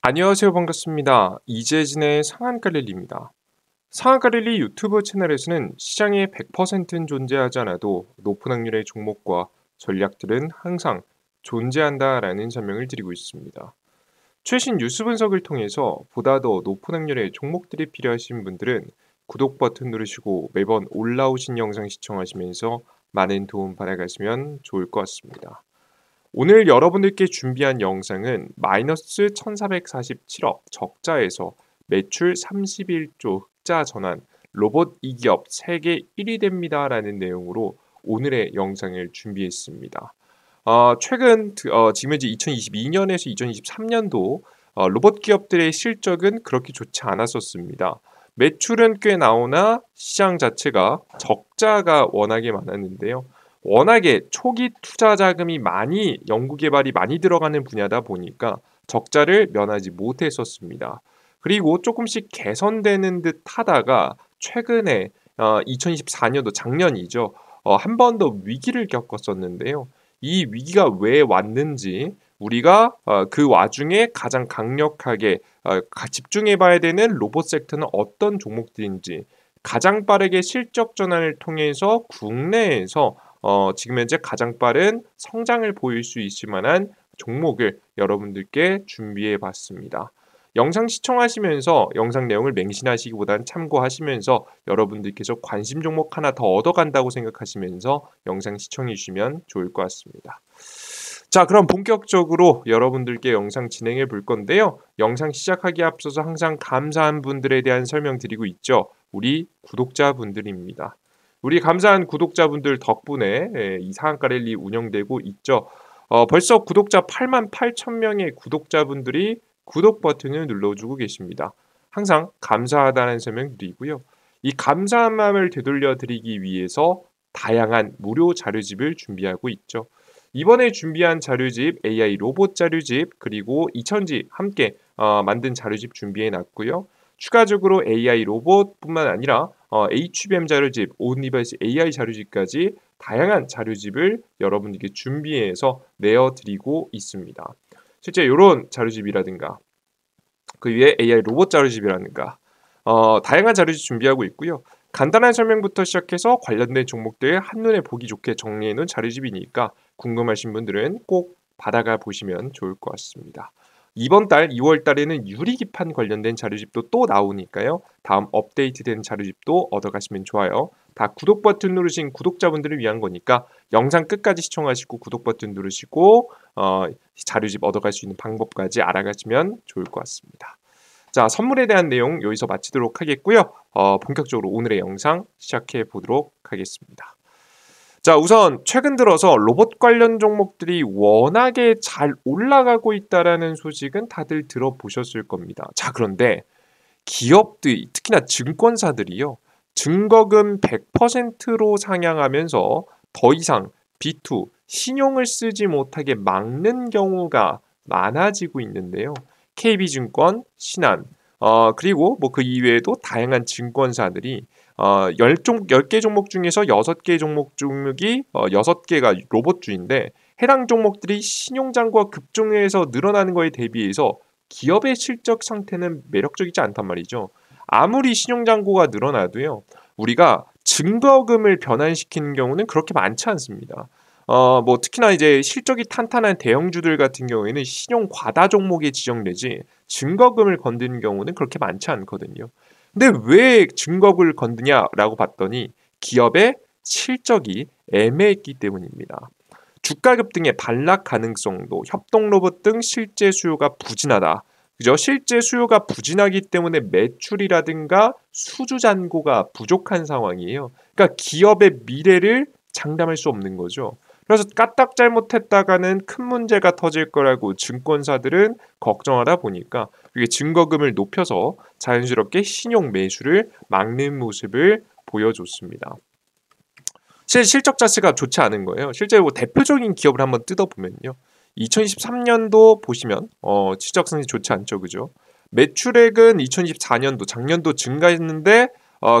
안녕하세요. 반갑습니다. 이재진의 상한가릴리입니다. 상한가릴리 유튜브 채널에서는 시장에 100%는 존재하지 않아도 높은 확률의 종목과 전략들은 항상 존재한다라는 설명을 드리고 있습니다. 최신 뉴스 분석을 통해서 보다 더 높은 확률의 종목들이 필요하신 분들은 구독 버튼 누르시고 매번 올라오신 영상 시청하시면서 많은 도움 받아가시면 좋을 것 같습니다. 오늘 여러분들께 준비한 영상은 마이너스 1447억 적자에서 매출 31조 흑자 전환, 로봇 이 기업 세계 1위 됩니다라는 내용으로 오늘의 영상을 준비했습니다. 최근 지금 현재 2022년에서 2023년도 로봇 기업들의 실적은 그렇게 좋지 않았었습니다. 매출은 꽤 나오나 시장 자체가 적자가 워낙에 많았는데요. 워낙에 초기 투자 자금이 많이 연구 개발이 많이 들어가는 분야다 보니까 적자를 면하지 못했었습니다. 그리고 조금씩 개선되는 듯 하다가 최근에 2024년도 작년이죠. 한 번 더 위기를 겪었었는데요. 이 위기가 왜 왔는지 우리가 그 와중에 가장 강력하게 집중해 봐야 되는 로봇 섹터는 어떤 종목들인지 가장 빠르게 실적 전환을 통해서 국내에서 지금 현재 가장 빠른 성장을 보일 수 있을 만한 종목을 여러분들께 준비해 봤습니다. 영상 시청하시면서 영상 내용을 맹신하시기보다는 참고하시면서 여러분들께서 관심 종목 하나 더 얻어간다고 생각하시면서 영상 시청해 주시면 좋을 것 같습니다. 자, 그럼 본격적으로 여러분들께 영상 진행해 볼 건데요. 영상 시작하기에 앞서서 항상 감사한 분들에 대한 설명드리고 있죠. 우리 구독자분들입니다. 우리 감사한 구독자분들 덕분에 이 상한가 랠리 운영되고 있죠. 벌써 구독자 88,000명의 구독자분들이 구독 버튼을 눌러주고 계십니다. 항상 감사하다는 설명 드리고요. 이 감사한 마음을 되돌려 드리기 위해서 다양한 무료 자료집을 준비하고 있죠. 이번에 준비한 자료집 AI 로봇 자료집 그리고 2000지 함께 만든 자료집 준비해 놨고요. 추가적으로 AI 로봇뿐만 아니라 HBM 자료집, 온리버스 AI 자료집까지 다양한 자료집을 여러분들께 준비해서 내어드리고 있습니다. 실제 이런 자료집이라든가 그 위에 AI 로봇 자료집이라든가 다양한 자료집 준비하고 있고요. 간단한 설명부터 시작해서 관련된 종목들 한눈에 보기 좋게 정리해놓은 자료집이니까 궁금하신 분들은 꼭 받아가 보시면 좋을 것 같습니다. 이번 달 2월 달에는 유리기판 관련된 자료집도 또 나오니까요. 다음 업데이트된 자료집도 얻어가시면 좋아요. 다 구독 버튼 누르신 구독자분들을 위한 거니까 영상 끝까지 시청하시고 구독 버튼 누르시고 자료집 얻어갈 수 있는 방법까지 알아가시면 좋을 것 같습니다. 자, 선물에 대한 내용 여기서 마치도록 하겠고요. 본격적으로 오늘의 영상 시작해 보도록 하겠습니다. 자, 우선 최근 들어서 로봇 관련 종목들이 워낙에 잘 올라가고 있다라는 소식은 다들 들어보셨을 겁니다. 자, 그런데 기업들, 특히나 증권사들이요. 증거금 100%로 상향하면서 더 이상 B2, 신용을 쓰지 못하게 막는 경우가 많아지고 있는데요. KB증권, 신한, 그리고 뭐 그 이외에도 다양한 증권사들이 10개 종목 중에서 6개 종목 종목이 6개가 로봇주인데 해당 종목들이 신용잔고가 급증해서 늘어나는 거에 대비해서 기업의 실적 상태는 매력적이지 않단 말이죠. 아무리 신용잔고가 늘어나도요. 우리가 증거금을 변환시키는 경우는 그렇게 많지 않습니다. 뭐 특히나 이제 실적이 탄탄한 대형주들 같은 경우에는 신용 과다 종목에 지정되지 증거금을 건드는 경우는 그렇게 많지 않거든요. 근데 왜 증거금을 건드냐라고 봤더니 기업의 실적이 애매했기 때문입니다. 주가 급등의 반락 가능성도 협동 로봇 등 실제 수요가 부진하다. 그죠? 실제 수요가 부진하기 때문에 매출이라든가 수주 잔고가 부족한 상황이에요. 그러니까 기업의 미래를 장담할 수 없는 거죠. 그래서 까딱 잘못했다가는 큰 문제가 터질 거라고 증권사들은 걱정하다 보니까 이게 증거금을 높여서 자연스럽게 신용 매수를 막는 모습을 보여줬습니다. 실적 자체가 좋지 않은 거예요. 실제 뭐 대표적인 기업을 한번 뜯어보면요. 2023년도 보시면 실적 상승이 좋지 않죠. 그죠? 매출액은 2024년도 작년도 증가했는데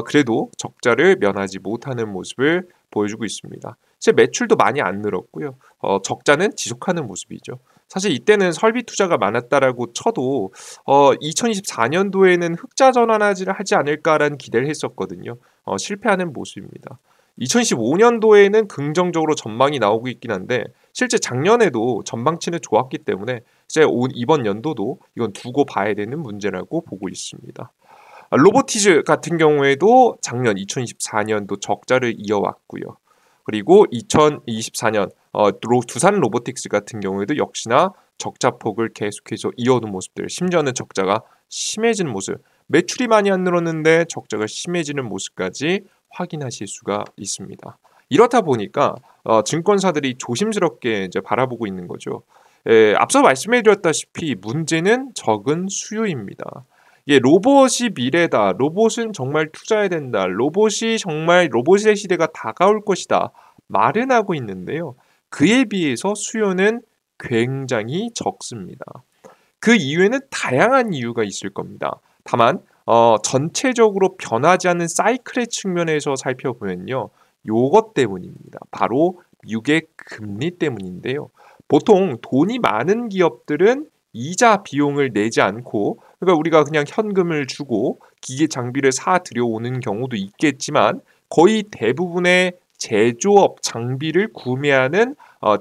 그래도 적자를 면하지 못하는 모습을 보여주고 있습니다. 제 매출도 많이 안 늘었고요. 적자는 지속하는 모습이죠. 사실 이때는 설비 투자가 많았다라고 쳐도 2024년도에는 흑자 전환하지 않을까라는 기대를 했었거든요. 실패하는 모습입니다. 2025년도에는 긍정적으로 전망이 나오고 있긴 한데 실제 작년에도 전망치는 좋았기 때문에 이제 이번 연도도 이건 두고 봐야 되는 문제라고 보고 있습니다. 로보티즈 같은 경우에도 작년 2024년도 적자를 이어왔고요. 그리고 2024년 두산 로보틱스 같은 경우에도 역시나 적자폭을 계속해서 이어오는 모습들, 심지어는 적자가 심해지는 모습, 매출이 많이 안 늘었는데 적자가 심해지는 모습까지 확인하실 수가 있습니다. 이렇다 보니까 증권사들이 조심스럽게 이제 바라보고 있는 거죠. 앞서 말씀해드렸다시피 문제는 적은 수요입니다. 로봇이 미래다. 로봇은 정말 투자해야 된다. 로봇의 시대가 다가올 것이다. 말은 하고 있는데요. 그에 비해서 수요는 굉장히 적습니다. 그 이유에는 다양한 이유가 있을 겁니다. 다만 전체적으로 변하지 않는 사이클의 측면에서 살펴보면요. 요것 때문입니다. 바로 미국의 금리 때문인데요. 보통 돈이 많은 기업들은 이자 비용을 내지 않고 그러니까 우리가 그냥 현금을 주고 기계 장비를 사 들여오는 경우도 있겠지만 거의 대부분의 제조업 장비를 구매하는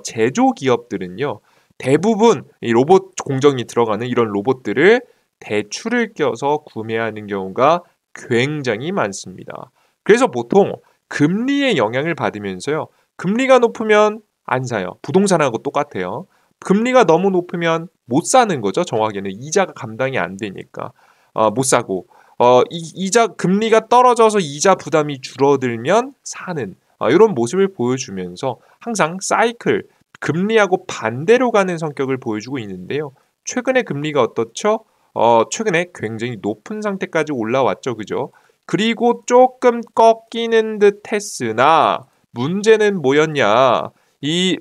제조 기업들은요. 대부분 이 로봇 공정이 들어가는 이런 로봇들을 대출을 껴서 구매하는 경우가 굉장히 많습니다. 그래서 보통 금리의 영향을 받으면서요. 금리가 높으면 안 사요. 부동산하고 똑같아요. 금리가 너무 높으면 못 사는 거죠. 정확히는 이자가 감당이 안 되니까 못 사고 이자 금리가 떨어져서 이자 부담이 줄어들면 사는 이런 모습을 보여주면서 항상 사이클 금리하고 반대로 가는 성격을 보여주고 있는데요. 최근에 금리가 어떻죠? 최근에 굉장히 높은 상태까지 올라왔죠. 그죠? 그리고 조금 꺾이는 듯 했으나 문제는 뭐였냐? 이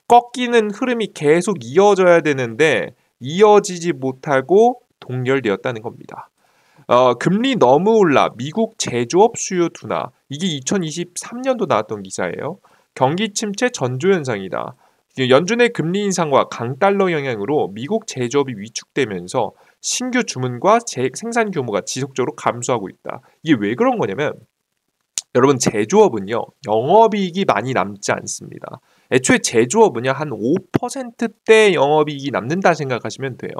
꺾이는 흐름이 계속 이어져야 되는데 이어지지 못하고 동결되었다는 겁니다. 금리 너무 올라 미국 제조업 수요 둔화 이게 2023년도 나왔던 기사예요. 경기 침체 전조 현상이다. 연준의 금리 인상과 강달러 영향으로 미국 제조업이 위축되면서 신규 주문과 생산 규모가 지속적으로 감소하고 있다. 이게 왜 그런 거냐면 여러분 제조업은요 영업이익이 많이 남지 않습니다. 애초에 제조업은요 한 5%대 영업이익이 남는다 생각하시면 돼요.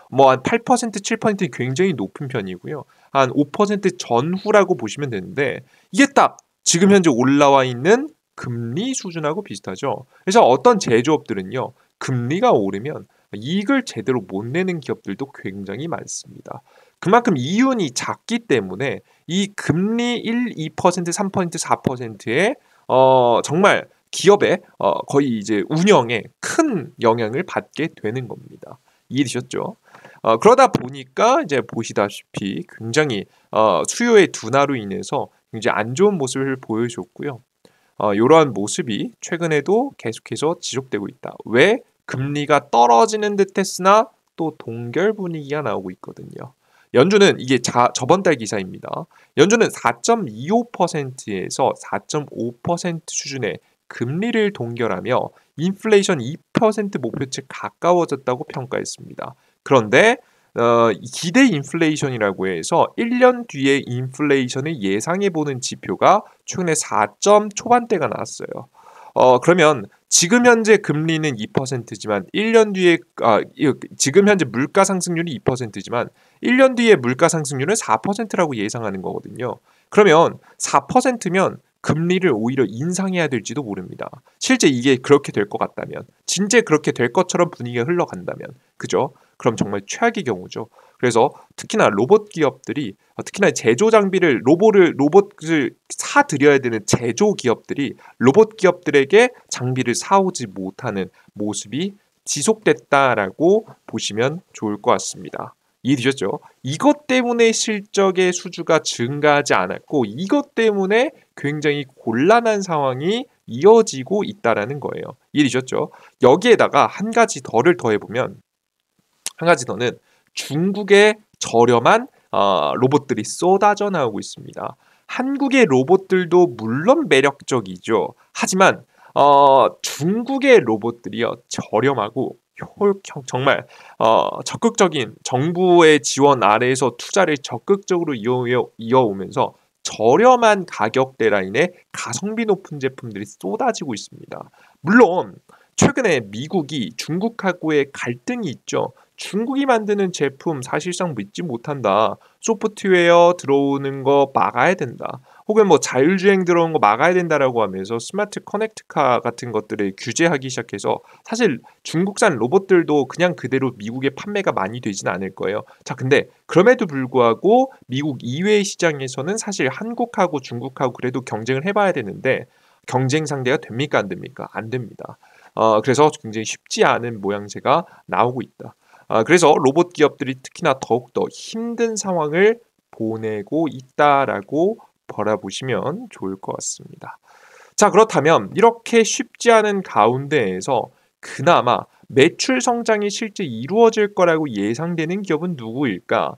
뭐 한 8%, 7% 굉장히 높은 편이고요. 한 5% 전후라고 보시면 되는데 이게 딱 지금 현재 올라와 있는 금리 수준하고 비슷하죠. 그래서 어떤 제조업들은요 금리가 오르면 이익을 제대로 못 내는 기업들도 굉장히 많습니다. 그만큼 이윤이 작기 때문에 이 금리 1, 2%, 3%, 4%의 정말 기업의 거의 이제 운영에 큰 영향을 받게 되는 겁니다. 이해되셨죠? 그러다 보니까 이제 보시다시피 굉장히 수요의 둔화로 인해서 굉장히 안 좋은 모습을 보여줬고요. 이러한 모습이 최근에도 계속해서 지속되고 있다. 왜? 금리가 떨어지는 듯 했으나 또 동결 분위기가 나오고 있거든요. 연준은 이게 저번 달 기사입니다. 연준은 4.25%에서 4.5% 수준의 금리를 동결하며 인플레이션 2% 목표치 가까워졌다고 평가했습니다. 그런데 기대 인플레이션이라고 해서 1년 뒤에 인플레이션을 예상해보는 지표가 최근에 4점 초반대가 나왔어요. 그러면 지금 현재 금리는 2%지만 1년 뒤에 지금 현재 물가 상승률이 2%지만 1년 뒤에 물가 상승률은 4%라고 예상하는 거거든요. 그러면 4%면 금리를 오히려 인상해야 될지도 모릅니다. 실제 이게 그렇게 될 것 같다면, 진짜 그렇게 될 것처럼 분위기가 흘러간다면, 그죠? 그럼 정말 최악의 경우죠. 그래서 특히나 로봇 기업들이 특히나 제조 장비를 로봇을 사들여야 되는 제조 기업들이 로봇 기업들에게 장비를 사오지 못하는 모습이 지속됐다라고 보시면 좋을 것 같습니다. 이해되셨죠? 이것 때문에 실적의 수주가 증가하지 않았고 이것 때문에 굉장히 곤란한 상황이 이어지고 있다라는 거예요. 이해되셨죠? 여기에다가 한 가지 더를 더해보면 한 가지 더는 중국의 저렴한 로봇들이 쏟아져 나오고 있습니다. 한국의 로봇들도 물론 매력적이죠. 하지만 중국의 로봇들이요 저렴하고 정말 적극적인 정부의 지원 아래에서 투자를 적극적으로 이어오면서 저렴한 가격대 라인에 가성비 높은 제품들이 쏟아지고 있습니다. 물론 최근에 미국이 중국하고의 갈등이 있죠. 중국이 만드는 제품 사실상 믿지 못한다. 소프트웨어 들어오는 거 막아야 된다. 혹은 뭐 자율주행 들어오는 거 막아야 된다라고 하면서 스마트 커넥트카 같은 것들을 규제하기 시작해서 사실 중국산 로봇들도 그냥 그대로 미국에 판매가 많이 되진 않을 거예요. 자, 근데 그럼에도 불구하고 미국 이외의 시장에서는 사실 한국하고 중국하고 그래도 경쟁을 해봐야 되는데 경쟁 상대가 됩니까? 안 됩니까? 안 됩니다. 그래서 굉장히 쉽지 않은 모양새가 나오고 있다. 그래서 로봇 기업들이 특히나 더욱더 힘든 상황을 보내고 있다라고 바라보시면 좋을 것 같습니다. 자, 그렇다면 이렇게 쉽지 않은 가운데에서 그나마 매출 성장이 실제 이루어질 거라고 예상되는 기업은 누구일까?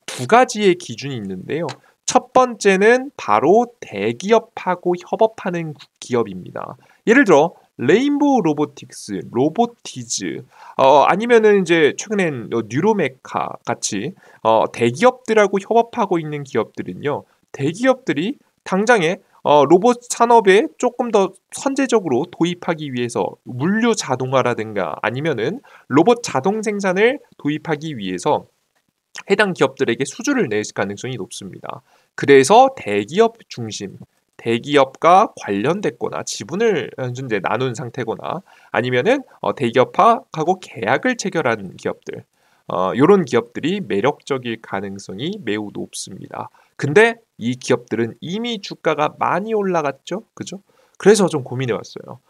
두 가지의 기준이 있는데요. 첫 번째는 바로 대기업하고 협업하는 기업입니다. 예를 들어 레인보우 로보틱스, 로보티즈, 아니면은 이제 최근엔 뉴로메카 같이 대기업들하고 협업하고 있는 기업들은요. 대기업들이 당장에 로봇 산업에 조금 더 선제적으로 도입하기 위해서 물류 자동화라든가 아니면은 로봇 자동 생산을 도입하기 위해서 해당 기업들에게 수주를 낼 가능성이 높습니다. 그래서 대기업 중심, 대기업과 관련됐거나 지분을 현재 나눈 상태거나 아니면은 대기업하고 계약을 체결한 기업들, 이런 기업들이 매력적일 가능성이 매우 높습니다. 근데 이 기업들은 이미 주가가 많이 올라갔죠, 그죠? 그래서 좀 고민해봤어요.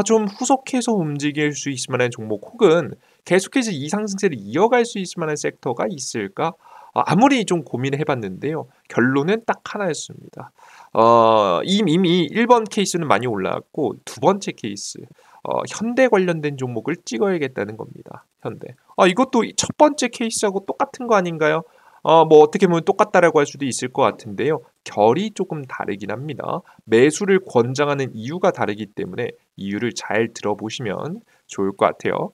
좀 후속해서 움직일 수 있을 만한 종목 혹은 계속해서 이 상승세를 이어갈 수 있을 만한 섹터가 있을까? 아무리 좀 고민을 해봤는데요. 결론은 딱 하나였습니다. 이미 1번 케이스는 많이 올라왔고 두 번째 케이스, 현대 관련된 종목을 찍어야겠다는 겁니다. 현대. 이것도 첫 번째 케이스하고 똑같은 거 아닌가요? 뭐 어떻게 보면 똑같다라고 할 수도 있을 것 같은데요. 결이 조금 다르긴 합니다. 매수를 권장하는 이유가 다르기 때문에 이유를 잘 들어보시면 좋을 것 같아요.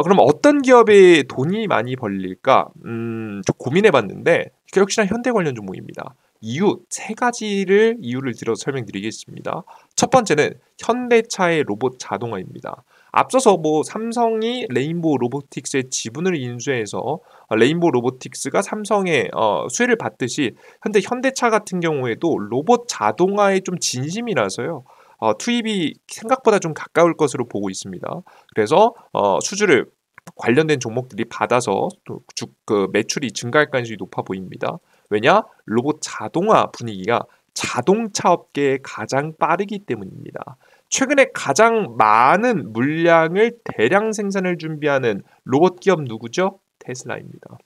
그럼 어떤 기업에 돈이 많이 벌릴까? 좀 고민해봤는데 역시나 현대 관련 종목입니다. 이유 세 가지를 이유를 들어서 설명드리겠습니다. 첫 번째는 현대차의 로봇 자동화입니다. 앞서서 뭐 삼성이 레인보우 로보틱스의 지분을 인수해서 레인보우 로보틱스가 삼성의 수혜를 받듯이 현대차 같은 경우에도 로봇 자동화에 좀 진심이라서요. 투입이 생각보다 좀 가까울 것으로 보고 있습니다. 그래서 수주를 관련된 종목들이 받아서 그 매출이 증가할 가능성이 높아 보입니다. 왜냐? 로봇 자동화 분위기가 자동차 업계에 가장 빠르기 때문입니다. 최근에 가장 많은 물량을 대량 생산을 준비하는 로봇 기업 누구죠? 테슬라입니다.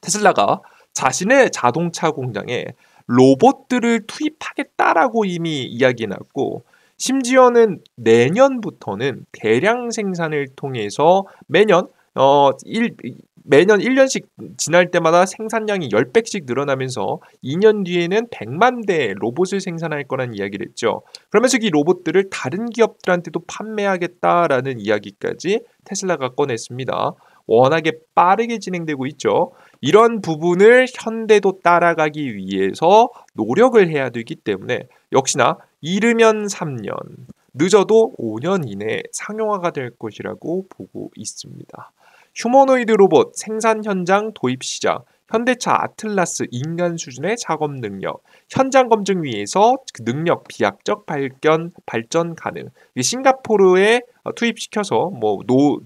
테슬라가 자신의 자동차 공장에 로봇들을 투입하겠다라고 이미 이야기해놨고 심지어는 내년부터는 대량 생산을 통해서 매년 1년씩 지날 때마다 생산량이 10배씩 늘어나면서 2년 뒤에는 100만 대의 로봇을 생산할 거란 이야기를 했죠. 그러면서 이 로봇들을 다른 기업들한테도 판매하겠다라는 이야기까지 테슬라가 꺼냈습니다. 워낙에 빠르게 진행되고 있죠. 이런 부분을 현대도 따라가기 위해서 노력을 해야 되기 때문에 역시나 이르면 3년, 늦어도 5년 이내에 상용화가 될 것이라고 보고 있습니다. 휴머노이드 로봇 생산 현장 도입 시작, 현대차 아틀라스 인간 수준의 작업 능력, 현장 검증 위에서 그 능력 비약적 발전 가능. 싱가포르에 투입시켜서 뭐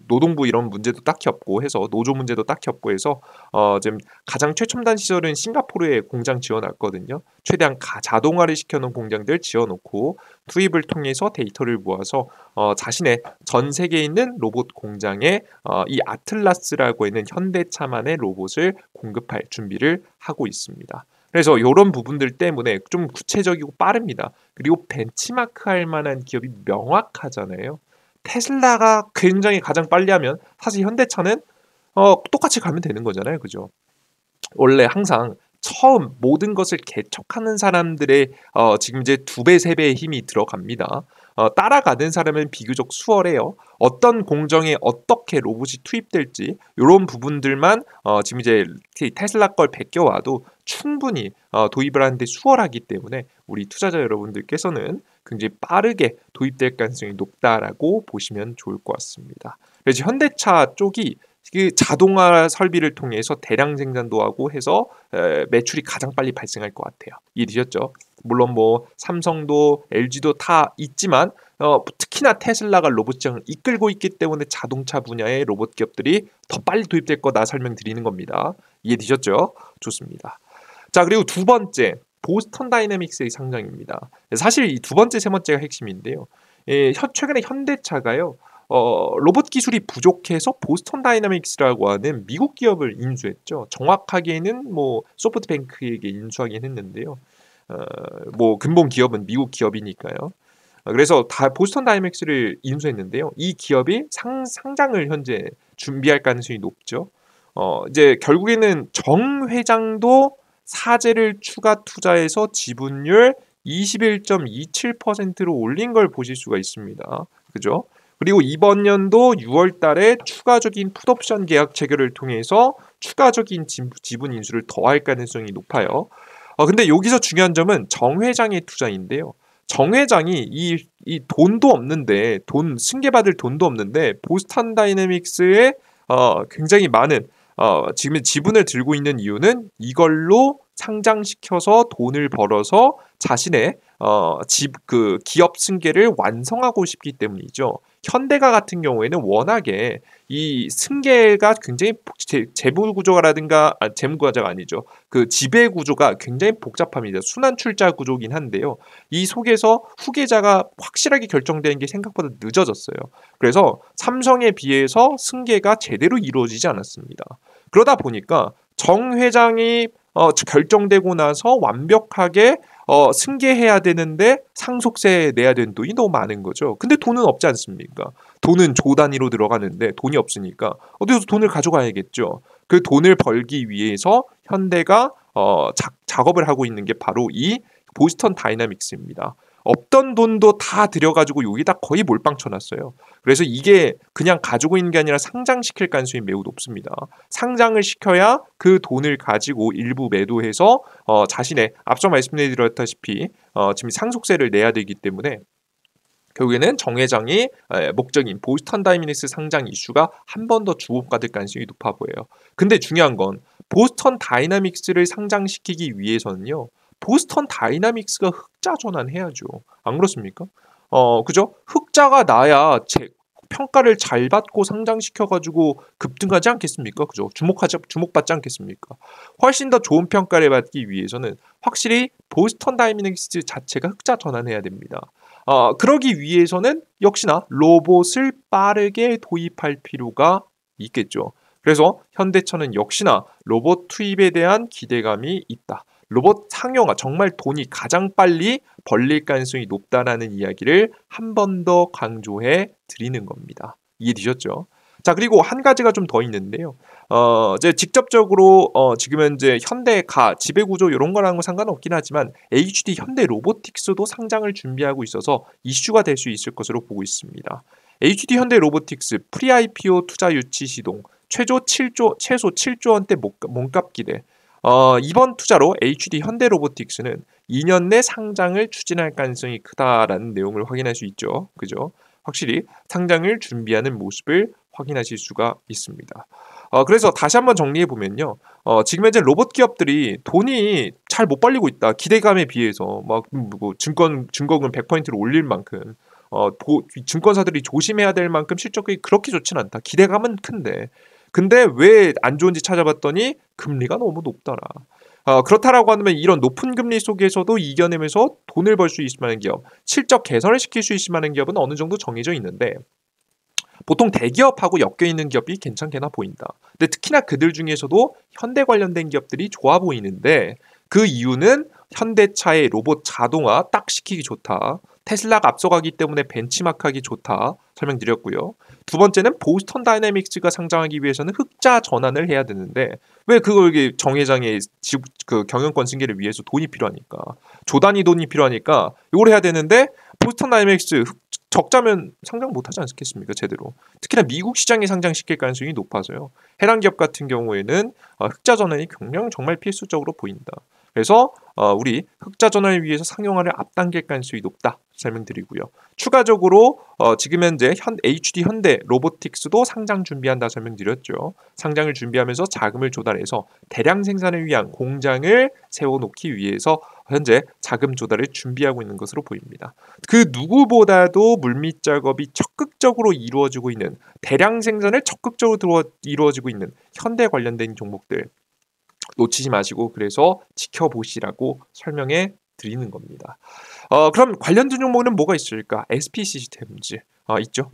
노동부 이런 문제도 딱히 없고 해서 노조 문제도 딱히 없고 해서 지금 가장 최첨단 시설은 싱가포르에 공장 지어놨거든요. 최대한 자동화를 시켜놓은 공장들 지어놓고 투입을 통해서 데이터를 모아서 자신의 전 세계에 있는 로봇 공장에 이 아틀라스라고 있는 현대차만의 로봇을 공급할 준비를 하고 있습니다. 그래서 이런 부분들 때문에 좀 구체적이고 빠릅니다. 그리고 벤치마크 할 만한 기업이 명확하잖아요. 테슬라가 굉장히 가장 빨리 하면 사실 현대차는 똑같이 가면 되는 거잖아요. 그죠? 원래 항상 처음 모든 것을 개척하는 사람들의 지금 이제 2배, 3배의 힘이 들어갑니다. 따라가는 사람은 비교적 수월해요. 어떤 공정에 어떻게 로봇이 투입될지 이런 부분들만 지금 이제 테슬라 걸 베껴와도 충분히 도입을 하는데 수월하기 때문에 우리 투자자 여러분들께서는 굉장히 빠르게 도입될 가능성이 높다라고 보시면 좋을 것 같습니다. 그래서 현대차 쪽이 그 자동화 설비를 통해서 대량 생산도 하고 해서 매출이 가장 빨리 발생할 것 같아요. 이해되셨죠? 물론 뭐 삼성도 LG도 다 있지만 특히나 테슬라가 로봇 시장을 이끌고 있기 때문에 자동차 분야의 로봇 기업들이 더 빨리 도입될 거다 설명드리는 겁니다. 이해되셨죠? 좋습니다. 자, 그리고 두 번째 보스턴 다이내믹스의 상장입니다. 사실 이 두 번째, 세 번째가 핵심인데요. 최근에 현대차가요. 로봇 기술이 부족해서 보스턴 다이내믹스라고 하는 미국 기업을 인수했죠. 정확하게는 뭐 소프트뱅크에게 인수하긴 했는데요. 뭐 근본 기업은 미국 기업이니까요. 그래서 다 보스턴 다이내믹스를 인수했는데요. 이 기업이 상장을 현재 준비할 가능성이 높죠. 이제 결국에는 정 회장도 사재를 추가 투자해서 지분율 21.27%로 올린 걸 보실 수가 있습니다. 그죠? 그리고 이번 연도 6월 달에 추가적인 풋옵션 계약 체결을 통해서 추가적인 지분 인수를 더할 가능성이 높아요. 근데 여기서 중요한 점은 정 회장의 투자인데요. 정 회장이 이 돈도 없는데 승계받을 돈도 없는데 보스턴 다이내믹스에 굉장히 많은 지금 지분을 들고 있는 이유는 이걸로 상장시켜서 돈을 벌어서 자신의 기업 승계를 완성하고 싶기 때문이죠. 현대가 같은 경우에는 워낙에 이 승계가 굉장히 재무 구조라든가 재무 구조가 아니죠. 그 지배 구조가 굉장히 복잡합니다. 순환 출자 구조긴 한데요. 이 속에서 후계자가 확실하게 결정되는 게 생각보다 늦어졌어요. 그래서 삼성에 비해서 승계가 제대로 이루어지지 않았습니다. 그러다 보니까 정 회장이 결정되고 나서 완벽하게 승계해야 되는데 상속세 내야 되는 돈이 너무 많은 거죠. 근데 돈은 없지 않습니까? 돈은 조 단위로 들어가는데 돈이 없으니까 어디서 돈을 가져가야겠죠. 그 돈을 벌기 위해서 현대가 작업을 하고 있는 게 바로 이 보스턴 다이내믹스입니다. 없던 돈도 다 들여가지고 여기다 거의 몰빵 쳐놨어요. 그래서 이게 그냥 가지고 있는 게 아니라 상장시킬 가능성이 매우 높습니다. 상장을 시켜야 그 돈을 가지고 일부 매도해서 자신의 앞서 말씀드렸다시피 지금 상속세를 내야 되기 때문에 결국에는 정 회장이 목적인 보스턴 다이내믹스 상장 이슈가 한 번 더 주목받을 가능성이 높아 보여요. 근데 중요한 건 보스턴 다이내믹스를 상장시키기 위해서는요. 보스턴 다이내믹스가 흑자 전환해야죠. 안 그렇습니까? 그죠? 흑자가 나야 평가를 잘 받고 상장시켜가지고 급등하지 않겠습니까? 그죠? 주목받지 않겠습니까? 훨씬 더 좋은 평가를 받기 위해서는 확실히 보스턴 다이내믹스 자체가 흑자 전환해야 됩니다. 그러기 위해서는 역시나 로봇을 빠르게 도입할 필요가 있겠죠. 그래서 현대차는 역시나 로봇 투입에 대한 기대감이 있다. 로봇 상용화 정말 돈이 가장 빨리 벌릴 가능성이 높다라는 이야기를 한 번 더 강조해 드리는 겁니다. 이해되셨죠? 자, 그리고 한 가지가 좀 더 있는데요. 이제 직접적으로 지금 현재 현대가 지배구조 이런 거랑은 상관없긴 하지만 HD 현대 로보틱스도 상장을 준비하고 있어서 이슈가 될 수 있을 것으로 보고 있습니다. HD 현대 로보틱스 프리 IPO 투자 유치 시동 최소 7조 원대 몸값 기대. 이번 투자로 HD 현대 로보틱스는 2년 내 상장을 추진할 가능성이 크다라는 내용을 확인할 수 있죠. 그죠? 확실히 상장을 준비하는 모습을 확인하실 수가 있습니다. 그래서 다시 한번 정리해 보면요. 지금 현재 로봇 기업들이 돈이 잘 못 벌리고 있다. 기대감에 비해서 뭐 증거금 100%를 올릴 만큼 증권사들이 조심해야 될 만큼 실적이 그렇게 좋지는 않다. 기대감은 큰데. 근데 왜 안 좋은지 찾아봤더니 금리가 너무 높더라. 그렇다라고 하면 이런 높은 금리 속에서도 이겨내면서 돈을 벌 수 있을 만한 기업, 실적 개선을 시킬 수 있을 만한 기업은 어느 정도 정해져 있는데 보통 대기업하고 엮여있는 기업이 괜찮게나 보인다. 근데 특히나 그들 중에서도 현대 관련된 기업들이 좋아 보이는데 그 이유는 현대차의 로봇 자동화 딱 시키기 좋다. 테슬라가 앞서가기 때문에 벤치마크하기 좋다. 설명드렸고요. 두 번째는 보스턴 다이내믹스가 상장하기 위해서는 흑자 전환을 해야 되는데 왜 그걸 정 회장의 그 경영권 승계를 위해서 돈이 필요하니까 조 단위 돈이 필요하니까 이걸 해야 되는데 보스턴 다이내믹스 적자면 상장 못하지 않겠습니까? 제대로. 특히나 미국 시장에 상장시킬 가능성이 높아서요. 해당 기업 같은 경우에는 흑자 전환이 정말 필수적으로 보인다. 그래서 우리 흑자 전환을 위해서 상용화를 앞당길 가능성이 높다 설명드리고요. 추가적으로 지금 현재 HD 현대 로보틱스도 상장 준비한다 설명드렸죠. 상장을 준비하면서 자금을 조달해서 대량 생산을 위한 공장을 세워놓기 위해서 현재 자금 조달을 준비하고 있는 것으로 보입니다. 그 누구보다도 물밑 작업이 적극적으로 이루어지고 있는 대량 생산을 적극적으로 이루어지고 있는 현대 관련된 종목들 놓치지 마시고 그래서 지켜보시라고 설명해 드리는 겁니다. 그럼 관련된 종목은 뭐가 있을까? SP 시스템즈 있죠.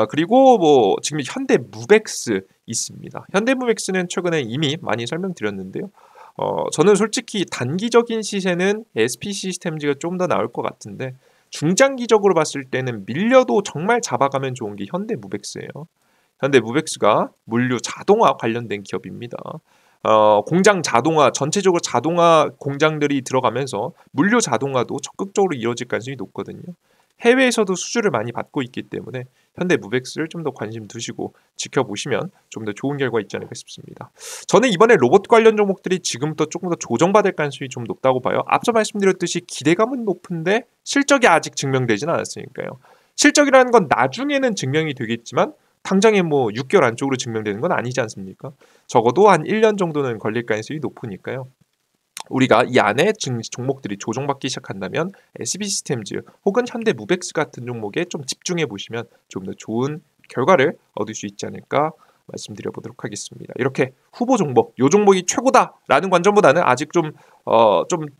그리고 뭐 지금 현대무벡스 있습니다. 현대무벡스는 최근에 이미 많이 설명드렸는데요. 저는 솔직히 단기적인 시세는 SP 시스템즈가 좀 더 나을 것 같은데 중장기적으로 봤을 때는 밀려도 정말 잡아가면 좋은 게 현대무벡스예요. 현대무벡스가 물류 자동화 관련된 기업입니다. 공장 자동화, 전체적으로 자동화 공장들이 들어가면서 물류 자동화도 적극적으로 이루어질 가능성이 높거든요. 해외에서도 수주를 많이 받고 있기 때문에 현대무벡스를 좀 더 관심 두시고 지켜보시면 좀 더 좋은 결과 있지 않을까 싶습니다. 저는 이번에 로봇 관련 종목들이 지금부터 조금 더 조정받을 가능성이 좀 높다고 봐요. 앞서 말씀드렸듯이 기대감은 높은데 실적이 아직 증명되진 않았으니까요. 실적이라는 건 나중에는 증명이 되겠지만 당장에 뭐 6개월 안쪽으로 증명되는 건 아니지 않습니까? 적어도 한 1년 정도는 걸릴 가능성이 높으니까요. 우리가 이 안에 종목들이 조정받기 시작한다면 SB시스템즈 혹은 현대무벡스 같은 종목에 좀 집중해 보시면 좀 더 좋은 결과를 얻을 수 있지 않을까 말씀드려 보도록 하겠습니다. 이렇게 후보 종목, 요 종목이 최고다라는 관점보다는 아직 좀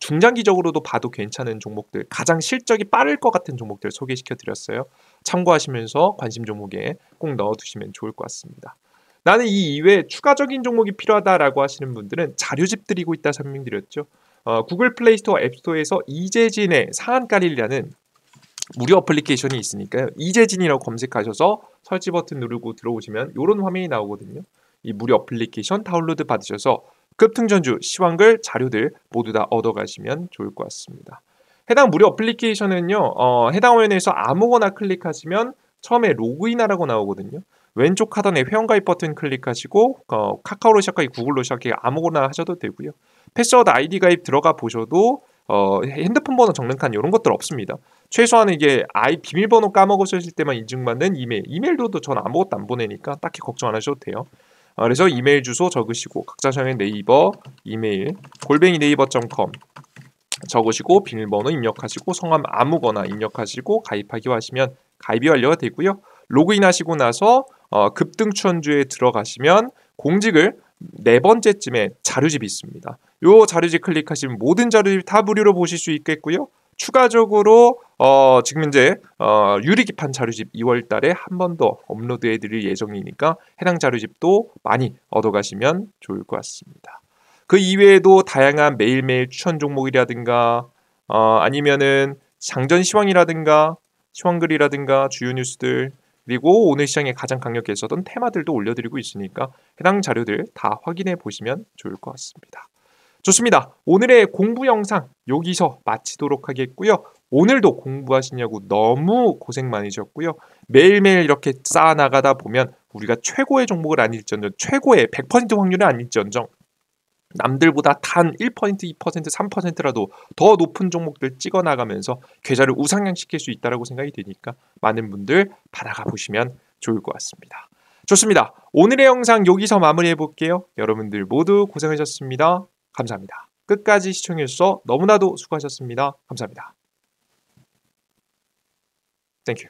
중장기적으로도 봐도 괜찮은 종목들, 가장 실적이 빠를 것 같은 종목들 소개시켜 드렸어요. 참고하시면서 관심 종목에 꼭 넣어두시면 좋을 것 같습니다. 나는 이 이외에 추가적인 종목이 필요하다라고 하시는 분들은 자료집 드리고 있다 설명드렸죠. 구글 플레이 스토어 앱스토어에서 이재진의 상한가릴이라는 무료 어플리케이션이 있으니까요. 이재진이라고 검색하셔서 설치 버튼 누르고 들어오시면 이런 화면이 나오거든요. 이 무료 어플리케이션 다운로드 받으셔서 급등전주, 시황글, 자료들 모두 다 얻어가시면 좋을 것 같습니다. 해당 무료 어플리케이션은요. 해당 화면에서 아무거나 클릭하시면 처음에 로그인하라고 나오거든요. 왼쪽 하단에 회원가입 버튼 클릭하시고 카카오로 시작하기 구글로 시작하기 아무거나 하셔도 되고요. 패스워드 아이디 가입 들어가 보셔도 핸드폰 번호 적는 칸 이런 것들 없습니다. 최소한 이게 비밀번호 까먹으실 때만 인증받는 이메일로도 전 아무것도 안 보내니까 딱히 걱정 안 하셔도 돼요. 그래서 이메일 주소 적으시고 각자 사용의 네이버 이메일 네이버.com 적으시고 비밀번호 입력하시고 성함 아무거나 입력하시고 가입하기로 하시면 가입이 완료가 되고요. 로그인하시고 나서 급등추천주에 들어가시면 공직을 네 번째쯤에 자료집이 있습니다. 요 자료집 클릭하시면 모든 자료집 다 무료로 보실 수 있겠고요. 추가적으로 지금 이제 유리기판 자료집 2월달에 한 번 더 업로드해드릴 예정이니까 해당 자료집도 많이 얻어가시면 좋을 것 같습니다. 그 이외에도 다양한 매일매일 추천 종목이라든가 아니면은 장전 시황이라든가 시황글이라든가 주요 뉴스들 그리고 오늘 시장에 가장 강력했었던 테마들도 올려드리고 있으니까 해당 자료들 다 확인해 보시면 좋을 것 같습니다. 좋습니다. 오늘의 공부 영상 여기서 마치도록 하겠고요. 오늘도 공부하시냐고 너무 고생 많으셨고요. 매일매일 이렇게 쌓아나가다 보면 우리가 최고의 종목을 아닐지언정 최고의 100% 확률은 아닐지언정 남들보다 단 1%, 2%, 3%라도 더 높은 종목들 찍어 나가면서 계좌를 우상향시킬 수 있다고 생각이 되니까 많은 분들 받아가 보시면 좋을 것 같습니다. 좋습니다. 오늘의 영상 여기서 마무리해 볼게요. 여러분들 모두 고생하셨습니다. 감사합니다. 끝까지 시청해 주셔서 너무나도 수고하셨습니다. 감사합니다. 땡큐.